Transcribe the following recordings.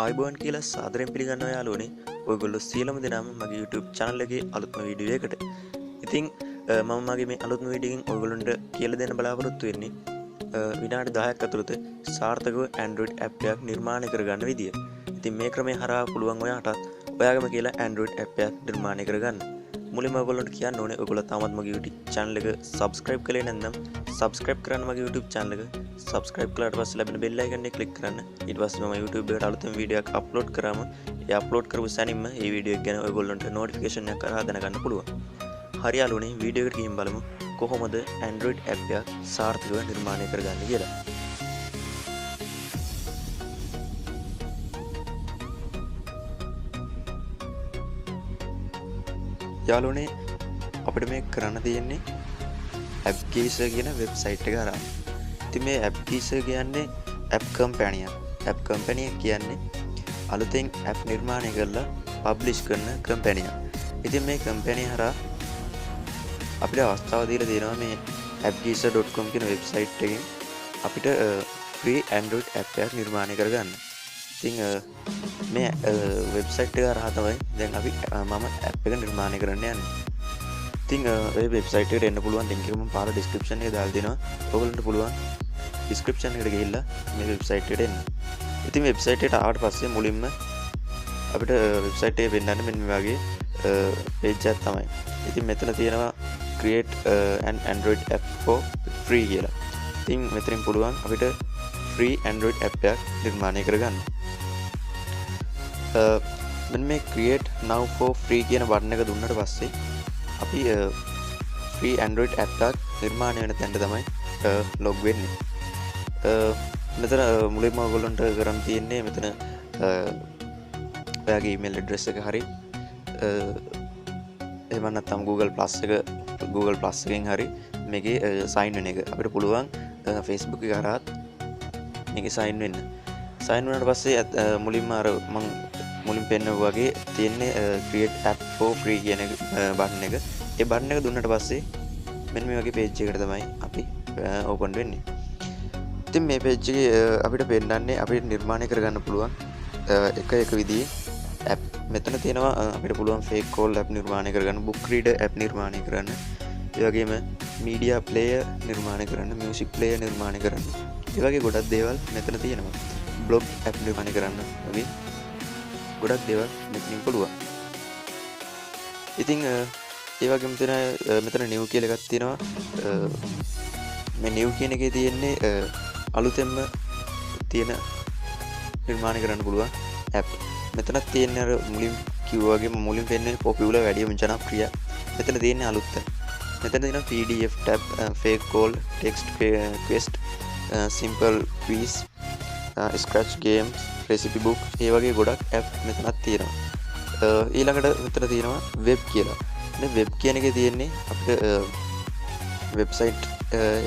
ආයිබෝන් කියලා සාදරයෙන් පිළිගන්නවා යාළුවනේ. ඔයගොල්ලෝ සියලුම දෙනාම මගේ YouTube channel එකේ අලුත්ම වීඩියෝ එකකට. ඉතින් මම මගේ මේ අලුත්ම වීඩියෝ එකෙන් ඔයගොල්ලන්ට කියලා දෙන්න බලාපොරොත්තු වෙන්නේ විනාඩි 10ක් ඇතුළත සාර්ථකව Android app එකක් නිර්මාණය කරගන්න විදිය. ඉතින් මේ ක්‍රමය හරහා පුළුවන් ඔයාටත් ඔයාගම කියලා Android app එකක් නිර්මාණය කරගන්න. මුලින්ම ඔයගොල්ලන්ට කියන්න ඕනේ ඔයගොල්ලෝ තාමත් මගේ YouTube channel එක subscribe කළේ නැත්නම් subscribe කරන්න මගේ YouTube channel එක. subscribe කළාට පස්සේ ලැබෙන bell icon එක click කරන්න. ඊට පස්සේ මම YouTube එකට අලුතෙන් වීඩියෝ එකක් upload කරාම ඒ upload කරපු සැනින්ම මේ වීඩියෝ එක ගැන ඔයගොල්ලන්ට notification එකක් කරා දැනගන්න පුළුවන්. හරි යාළුවනේ වීඩියෝ එකට ගිහින් බලමු කොහොමද Android app එකක් සාර්ථකව නිර්මාණය කරගන්නේ කියලා. යාළුවනේ අපිට මේ කරන්න තියෙන්නේ appGeyser කියන වෙබ්සයිට් එක හරහා. ඉතින් මේ appGeyser කියන්නේ app company එක. app company එක කියන්නේ අලුතෙන් app නිර්මාණය කරලා publish කරන company එක. ඉතින් මේ company හරහා අපිට අවස්ථාව දීලා දෙනවා මේ appgeyser.com කියන වෙබ්සයිට් එකෙන් අපිට free Android app එකක් නිර්මාණය කරගන්න. ඉතින් මේ වෙබ්සයිට් එක හරහා තමයි දැන් අපි මම app එක නිර්මාණය කරන්න යන්නේ. ඉතින් ඔය වෙබ්සයිට් එකට එන්න පුළුවන් ලින්ක් එක මම පාර description එකේ දාලා දෙනවා. ඔයගොල්ලන්ට පුළුවන් description එකට ගිහිල්ලා මේ වෙබ්සයිට් එකට එන්න. ඉතින් වෙබ්සයිට් එකට ආවට පස්සේ මුලින්ම අපිට වෙබ්සයිට් එකේ වෙන්නන්නේ මෙන්න මේ වගේ page එකක් තමයි. ඉතින් මෙතන තියෙනවා create an Android app for free කියලා. ඉතින් මෙතනින් පුළුවන් අපිට free Android app එකක් නිර්මාණය කරගන්න. මෙන්න මේ create now for free කියන බටන් එක දුන්නට පස්සේ අපි free Android app එකක් නිර්මාණය වෙන තැනට තමයි log වෙන්නේ. මෙතන මුලින්ම ඔයගොල්ලන්ට කරන් තියෙන්නේ මෙතන ඔයාගේ email address එක හරි එහෙම නැත්නම් Google Plus එකෙන් හරි මේකේ sign වෙන එක. අපිට පුළුවන් Facebook එක හරහාත් මේකේ sign වෙන්න. sign වුණාට පස්සේ මුලින්ම අර මම මුලින් පෙන්නපු වගේ තියෙන්නේ create app for free කියන බටන් එක. ඒ බටන් එක දුන්නට පස්සේ මෙන්න මේ වගේ page එකකට තමයි අපි open වෙන්නේ. ඉතින් මේ page එකේ අපිට පෙන්නන්නේ අපිට නිර්මාණය කරගන්න පුළුවන් එක විදිහේ app. මෙතන තියෙනවා අපිට පුළුවන් fake call app නිර්මාණය කරගන්න, book reader app නිර්මාණය කරන්න, ඒ වගේම media player නිර්මාණය කරන්න, music player නිර්මාණය කරන්න. ඒ වගේ ගොඩක් දේවල් මෙතන තියෙනවා. blog app නිර්මාණය කරන්න වගේ ගොඩක් දේවල් මෙතනින් පුළුවන්. ඉතින් ඒ වගේම මෙතන new කියලා එකක් තියෙනවා. මේ new කියන එකේ තියෙන්නේ අලුතෙන්ම තියෙන නිර්මාණය කරන්න පුළුවන් app. මෙතනත් තියෙන්නේ අර මුලින් කිව්වා වගේම මුලින් පෙන්නේ popular වැඩිම ජනප්‍රිය. මෙතන තියෙන්නේ අලුත්. මෙතන තියෙනවා PDF tab, fake call, text quest, simple quiz, scratch games, recipe book, ඒ වගේ ගොඩක් app මෙතනත් තියෙනවා. ඊළඟට මෙතන තියෙනවා web කියලා. මේ web කියන එකේ තියෙන්නේ අපිට website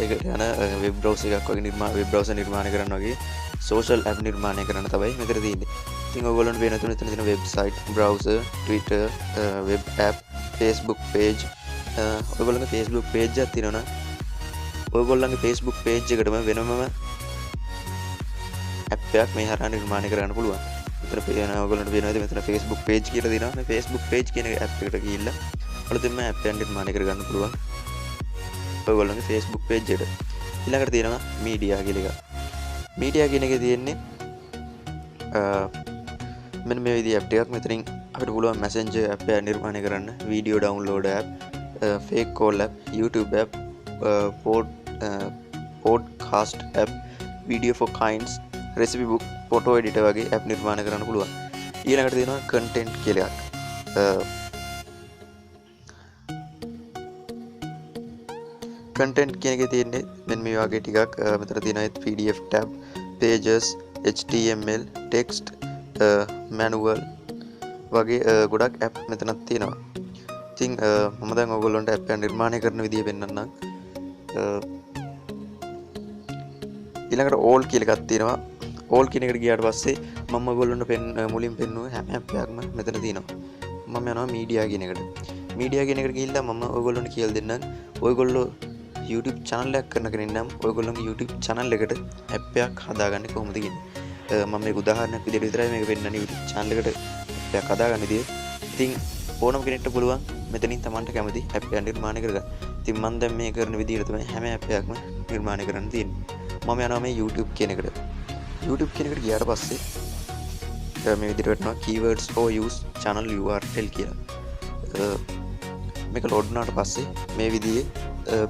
එකට යන web browser එකක් වගේ web browser නිර්මාණය කරන්න වගේ social app නිර්මාණය කරන්න තමයි මෙතන තියෙන්නේ. ඉතින් ඔයගොල්ලන්ට වෙන තුන එතන තියෙන website, browser, Twitter, web app, Facebook page. ඔයගොල්ලන්ගේ Facebook page එකක් තියෙනවා නම් ඔයගොල්ලන්ගේ Facebook page එකටම වෙනම app එකක් මේ හරහා නිර්මාණය කරන්න පුළුවන්. මෙතන පේන ඔයගොල්ලන්ට වෙනවද මෙතන Facebook page කියලා දෙනවා. මේ Facebook page කියන app එකට ගිහිල්ලා අලුතෙන්ම app එකක් නිර්මාණය කරගන්න පුළුවන්. ඔයගොල්ලන්ගේ Facebook page එකට. ඊළඟට තියෙනවා media කියලා එකක්. media කියන එකේ තියෙන්නේ මෙන්න මේ විදිහේ app එකක්. මෙතනින් අපිට පුළුවන් messenger app එකක් නිර්මාණය කරන්න, video download app, fake call app, YouTube app, podcast app, video for kinds, recipe book, photo editor වගේ app නිර්මාණය කරන්න පුළුවන්. ඊළඟට තියෙනවා content කියලා එකක්. content කියන එකේ තියෙන්නේ මෙන්න මේ වගේ ටිකක්. මෙතන තියෙනවා PDF tab, pages, HTML, text, manual වගේ ගොඩක් app මෙතනක් තියෙනවා. ඉතින් මම දැන් ඔයගොල්ලන්ට app එක නිර්මාණය කරන විදිය පෙන්නන්නම්. ඊළඟට all කියලා එකක් තියෙනවා. all කියන එකට ගියාට පස්සේ මම ඔයගොල්ලන්ට මුලින් පෙන්නුවේ හැම app එකක්ම මෙතන තියෙනවා. මම යනවා media කියන එකට. media කියන එකට ගිහිල්ලා මම ඔයගොල්ලන්ට කියලා දෙන්නම්. ඔයගොල්ලෝ YouTube channel එකක් කරන කෙනෙක් නම් ඔයගොල්ලන්ගේ YouTube channel එකට app එකක් හදාගන්නේ කොහොමද කියන්නේ. මම මේක උදාහරණයක් විදිහට විතරයි මේක පෙන්නන්නේ YouTube channel එකට appයක් හදාගන්න විදිය. ඉතින් ඕනම කෙනෙක්ට පුළුවන් මෙතනින් Tamanට කැමති app එකක් නිර්මාණය කරගන්න. ඉතින් මම දැන් මේ කරන විදිහට තමයි හැම app එකක්ම නිර්මාණය කරන්න තියෙන්නේ. මම යනවා මේ YouTube කියන එකට. YouTube කියන එකට ගියාට පස්සේ මේ විදිහට වටනවා keywords for use channel URL කියලා. මේක load වුණාට පස්සේ මේ විදිහේ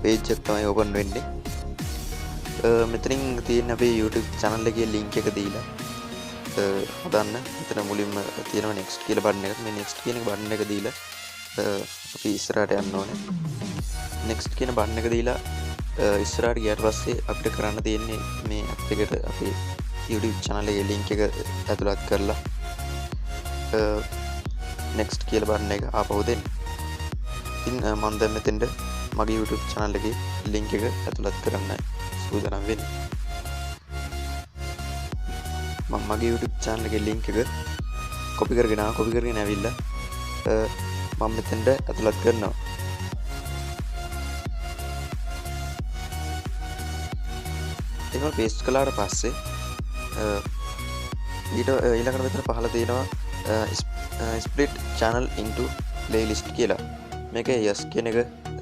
page එක තමයි open වෙන්නේ. මෙතනින් තියෙන අපේ YouTube channel එකේ link එක දීලා හදන්න. මෙතන මුලින්ම තියෙනවා next කියලා button එකක්. මේ next කියන button එක දීලා අපි ඉස්සරහට යන්න ඕනේ. next කියන button එක දීලා ඉස්සරහට ගියාට පස්සේ අපිට කරන්න තියෙන්නේ මේ app එකට අපේ YouTube channel එකේ link එක ඇතුළත් කරලා next කියලා button එක ආපහු දෙන්න. ඉතින් මම දැන් මෙතෙන්ට මගේ YouTube channel එකේ link එක ඇතුළත් කරන්නයි සූදානම් වෙන්නේ. මම මගේ YouTube channel එකේ link එක copy කරගෙන ඇවිල්ලා මම මෙතෙන්ට ඇතුළත් කරනවා. ඒක paste කළාට පස්සේ ඊළඟට මෙතන පහළ තියෙනවා split channel into playlist කියලා. මේක yes කියන එක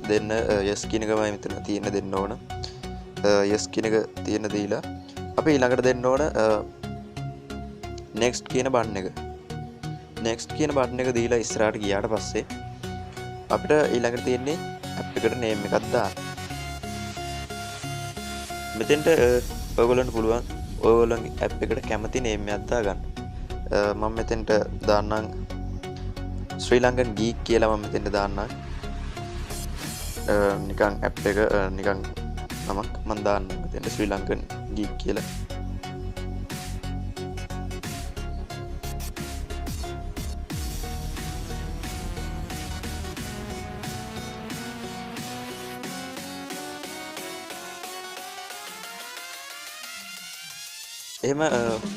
දෙන්න yes කියන එකමයි මෙතන තියෙන දෙන්න ඕන. yes කියන එක තියෙන දීලා අපි ඊළඟට දෙන්න ඕන next කියන button එක. next කියන button එක දීලා ඉස්සරහට ගියාට පස්සේ අපිට ඊළඟට තියෙන්නේ app එකට name එකක් දාන්න. මෙතෙන්ට ඔයගොල්ලන්ට පුළුවන් ඔයගොල්ලන්ගේ app එකට කැමති name එකක් දාගන්න. මම මෙතෙන්ට දාන්නම් Sri Lankan Geek කියලා මම මෙතෙන්ට දාන්නම්. නිකන් app එක නිකන් නමක් මම දාන්නම් මෙතෙන්ට Sri Lankan Geek කියලා. එහෙම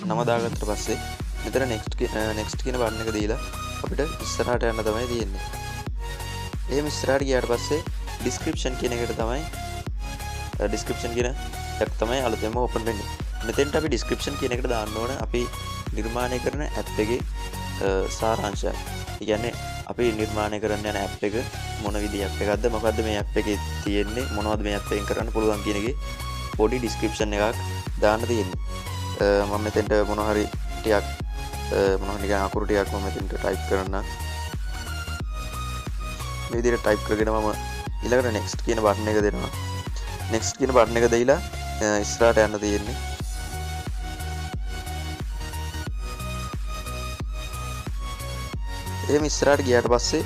නම දාගත්තට පස්සේ මෙතන next කියන button එක දීලා අපිට ඉස්සරහට යන්න තමයි තියෙන්නේ. එහෙම ඉස්සරහට ගියාට පස්සේ description කියන එකට තමයි description කියන එක තමයි අලුතෙන්ම open වෙන්නේ. මෙතෙන්ට අපි description කියන එකට දාන්න ඕන අපි නිර්මාණය කරන app එකේ සාරාංශය. ඒ කියන්නේ අපි නිර්මාණය කරන්න යන app එක මොන විදිහේ app එකක්ද මොකද්ද මේ app එකේ තියෙන්නේ මොනවද මේ app එකෙන් කරන්න පුළුවන් කියන එකේ පොඩි description එකක් දාන්න තියෙන්නේ. මම මෙතෙන්ට මොන හරි ටිකක් මොන හරි නිකන් අකුරු ටිකක් මම මෙතෙන්ට type කරන්න. මේ විදිහට type කරගෙන මම ඊළඟට next කියන button එක දෙනවා. next කියන button එක දෙයිලා ඉස්සරහට යන්න තියෙන්නේ. එහෙම ඉස්සරහට ගියාට පස්සේ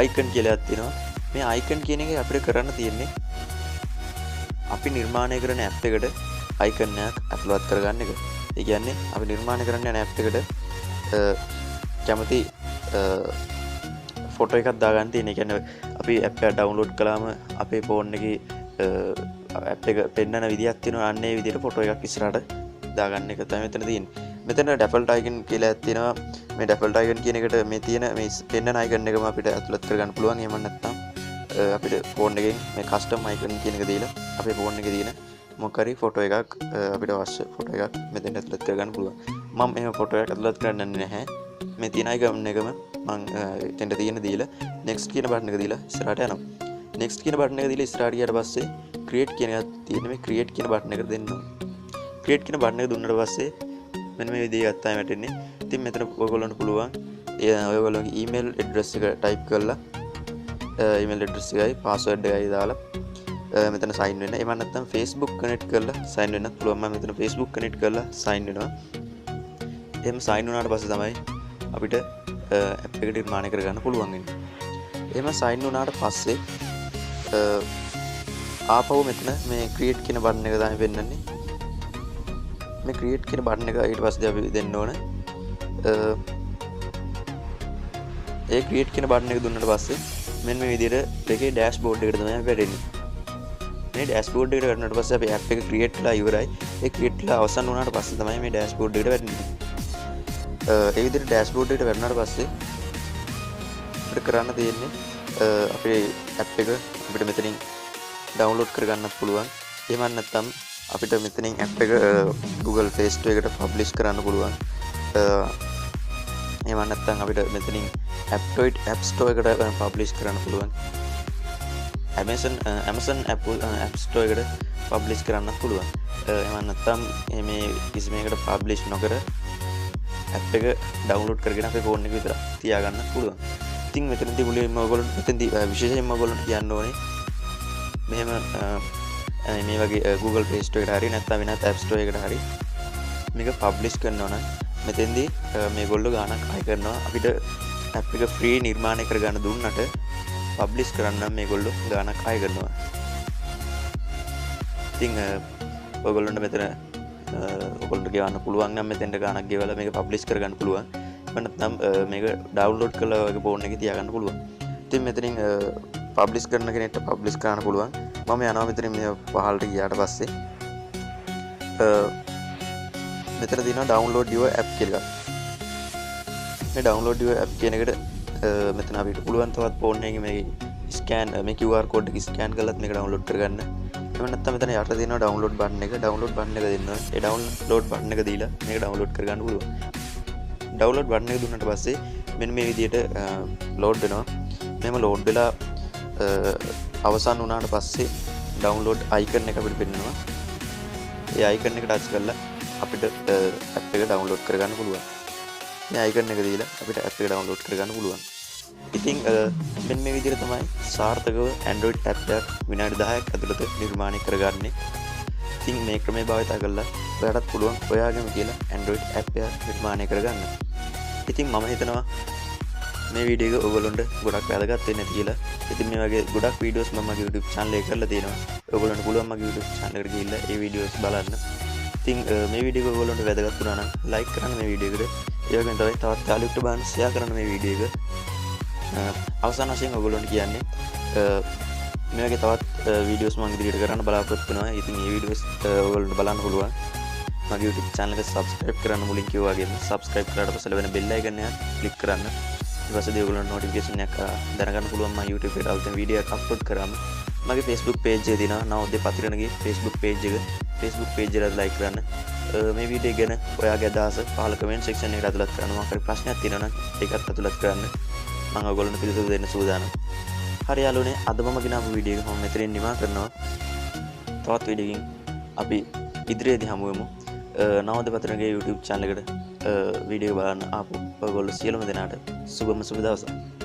icon කියලා එකක් තියෙනවා. මේ icon කියන එකේ අපිට කරන්න තියෙන්නේ අපි නිර්මාණය කරන app එකට icon එකක් ඇතුළත් කරගන්න එක. ඒ කියන්නේ අපි නිර්මාණය කරන්න යන app එකට කැමති ෆොටෝ එකක් දාගන්න තියෙන. ඒ කියන්නේ අපි app එක download කළාම අපේ phone එකේ app එක පෙන්නන විදියක් තියෙනවා. අන්න ඒ විදිහට ෆොටෝ එකක් ඉස්සරහට දාගන්න එක තමයි මෙතන තියෙන්නේ. මෙතන default icon කියලා එකක් තියෙනවා. මේ default icon කියන එකට මේ තියෙන මේ පෙන්නන icon එකම අපිට ඇතුළත් කරගන්න පුළුවන්. එහෙම නැත්නම් අපිට phone එකෙන් මේ custom icon කියන එක දීලා අපේ phone එකේ තියෙන මොකක් හරි ෆොටෝ එකක් අපිට අවශ්‍ය ෆොටෝ එකක් මෙතෙන් ඇතුළත් කරගන්න පුළුවන්. මම එහෙම ෆොටෝ එකක් ඇතුළත් කරන්නේ නැහැ. මේ තියෙන icon එකම මම එතෙන්ට තියෙන දීලා next කියන button එක දීලා ඉස්සරහට යනවා. next කියන button එක දීලා ඉස්සරහට ගියාට පස්සේ create කියන එකක් තියෙන මේ create කියන button එක දෙන්න ඕනේ. create කියන button එක දුන්නාට පස්සේ මෙන්න මේ විදිහට තමයි වැටෙන්නේ. ඉතින් මෙතන ඔයගොල්ලන්ට පුළුවන් ඔයගොල්ලෝගේ email address එක type කරලා email address එකයි password එකයි දාලා මෙතන sign වෙන්න. එහෙම නැත්නම් Facebook connect කරලා sign වෙන්නත් පුළුවන්. මම මෙතන Facebook connect කරලා sign වෙනවා. එහෙම sign වුණාට පස්සේ තමයි අපිට app එක නිර්මාණය කරගන්න පුළුවන් වෙන්නේ. එහෙම sign වුණාට පස්සේ ආපහු මෙතන මේ create කියන button එක තමයි වෙන්නන්නේ. මේ create කියන button එක ඊට පස්සේ අපි දෙන්න ඕන. ඒ create කියන button එක දුන්නාට පස්සේ මෙන්න මේ විදිහට එකේ dashboard එකට තමයි වැටෙන්නේ. මේ dashboard එකට වැටුණාට පස්සේ අපි app එක create කරලා ඉවරයි. ඒ create කරලා අවසන් වුණාට පස්සේ තමයි මේ dashboard එකට වැටෙන්නේ. ඒ විදිහට dashboard එකට වැටුණාට පස්සේ අපිට කරන්න තියෙන්නේ අපේ app එක අපිට මෙතනින් download කරගන්නත් පුළුවන්. එහෙම නැත්නම් අපිට මෙතනින් ඇප් එක Google Play Store එකට පබ්ලිෂ් කරන්න පුළුවන්. එහෙම නැත්නම් අපිට මෙතනින් App Store එකට පබ්ලිෂ් කරන්න පුළුවන්. Amazon App Store එකට පබ්ලිෂ් කරන්නත් පුළුවන්. එහෙම නැත්නම් මේ කිසිමයකට පබ්ලිෂ් නොකර ඇප් එක ඩවුන්ලෝඩ් කරගෙන අපේ ෆෝන් එකේ විතර තියාගන්න පුළුවන්. ඉතින් මෙතනදී මුලින්ම ඔයගොල්ලෝ මෙතනදී විශේෂයෙන්ම ඔයගොල්ලෝ කියන්න ඕනේ මෙහෙම මේ වගේ Google Play Store එකට හරි නැත්නම් වෙනත් App Store එකකට හරි මේක පබ්ලිෂ් කරනවා නම් මෙතෙන්දී මේගොල්ලෝ ගාණක් අය කරනවා. අපිට ඇප් එක ෆ්‍රී නිර්මාණය කරගන්න දුන්නට පබ්ලිෂ් කරන්න මේගොල්ලෝ ගාණක් අය කරනවා. ඉතින් ඔයගොල්ලන්ට මෙතන ඔයගොල්ලන්ට ගෙවන්න පුළුවන් නම් මෙතෙන්ට ගාණක් ගෙවලා මේක පබ්ලිෂ් කරගන්න පුළුවන්. එහෙම නැත්නම් මේක ඩවුන්ලෝඩ් කරලා ඔයගේ ෆෝන් එකේ තියාගන්න පුළුවන්. ඉතින් මෙතනින් පබ්ලිෂ් කරන කෙනෙක්ට පබ්ලිෂ් කරන්න පුළුවන්. මම යනවා මෙතනින් මේ පහළට ගියාට පස්සේ මෙතන තියෙනවා download your app කියලා. මේ download your app කියන එකට මෙතන අපිට පුළුවන් තවත් ෆෝන් එකේ මේ ස්කෑන් මේ QR code එක ස්කෑන් කරලත් මේක download කරගන්න. එහෙම නැත්නම් මෙතන යට තියෙනවා download button එක. download button එක දෙන්න. ඒ download button එක දීලා මේක download කරගන්න පුළුවන්. download button එක දුන්නාට පස්සේ මෙන්න මේ විදිහට load වෙනවා. මෙහෙම load වෙලා අවසන් වුණාට පස්සේ download icon එක අපිට පෙන්නනවා. ඒ icon එක touch කරලා අපිට app එක download කරගන්න පුළුවන්. මේ icon එක දීලා අපිට app එක download කරගන්න පුළුවන්. ඉතින් මෙන්න මේ විදිහට තමයි සාර්ථකව Android app එකක් විනාඩි 10ක් ඇතුළත නිර්මාණය කරගන්නේ. ඉතින් මේ ක්‍රමය භාවිත කරලා ඔයාලටත් පුළුවන් ඔයාගේම කියලා Android app එකක් නිර්මාණය කරගන්න. ඉතින් මම හිතනවා මේ වීඩියෝ එක ඔයගොල්ලන්ට ගොඩක් වැදගත් වෙන්න ඇති කියලා. ඉතින් මේ වගේ ගොඩක් වීඩියෝස් මම මගේ YouTube channel එකේ කරලා තියෙනවා. ඔයගොල්ලන්ට පුළුවන් මගේ YouTube channel එකට ගිහිල්ලා ඒ වීඩියෝස් බලන්න. ඉතින් මේ වීඩියෝ එක ඔයගොල්ලන්ට වැදගත් වුණා නම් like කරන්න මේ වීඩියෝ එකට. ඒ වගේම තවත් යාළුවෙක්ට බලන්න share කරන්න මේ වීඩියෝ එක. අවසාන වශයෙන් ඔයගොල්ලන්ට කියන්නේ මේ වගේ තවත් වීඩියෝස් මම ඉදිරියට කරන්න බලාපොරොත්තු වෙනවා. ඉතින් මේ වීඩියෝස් ඔයගොල්ලන්ට බලන්න පුළුවන්. මගේ YouTube channel එක subscribe කරන්න මුලින් කිව්වා වගේම subscribe කරාට පස්සේ ලැබෙන bell icon එක click කරන්න. ඊට පස්සේ ඔයගොල්ලන්ට notification එකක් දැනගන්න පුළුවන් මම YouTube එකට අලුතෙන් වීඩියෝ එකක් අප්ලෝඩ් කරාම. මගේ Facebook page එකේ තියෙනවා නවෝදය පතිරණගේ Facebook page එක. Facebook page එකට like කරන්න. මේ වීඩියෝ ගැන ඔයාගේ අදහස පහළ comment section එකට ඇතුළත් කරන්න. මොකක් හරි ප්‍රශ්නයක් තියෙනවා නම් ඒකත් ඇතුළත් කරන්න. මම ඔයගොල්ලන්ට පිළිතුරු දෙන්න සූදානම්. හරි යාළුවනේ අද මම ගෙනාවු වීඩියෝ එක මම මෙතනින් නිමා කරනවා. තවත් වීඩියෝකින් අපි ඉදිරියේදී හමු වෙමු. නවෝදය පතිරණගේ YouTube channel එකට වීඩියෝ බලන්න ආපු ඔයගොල්ලෝ සියලුම දෙනාට සුබම සුබ දවසක්.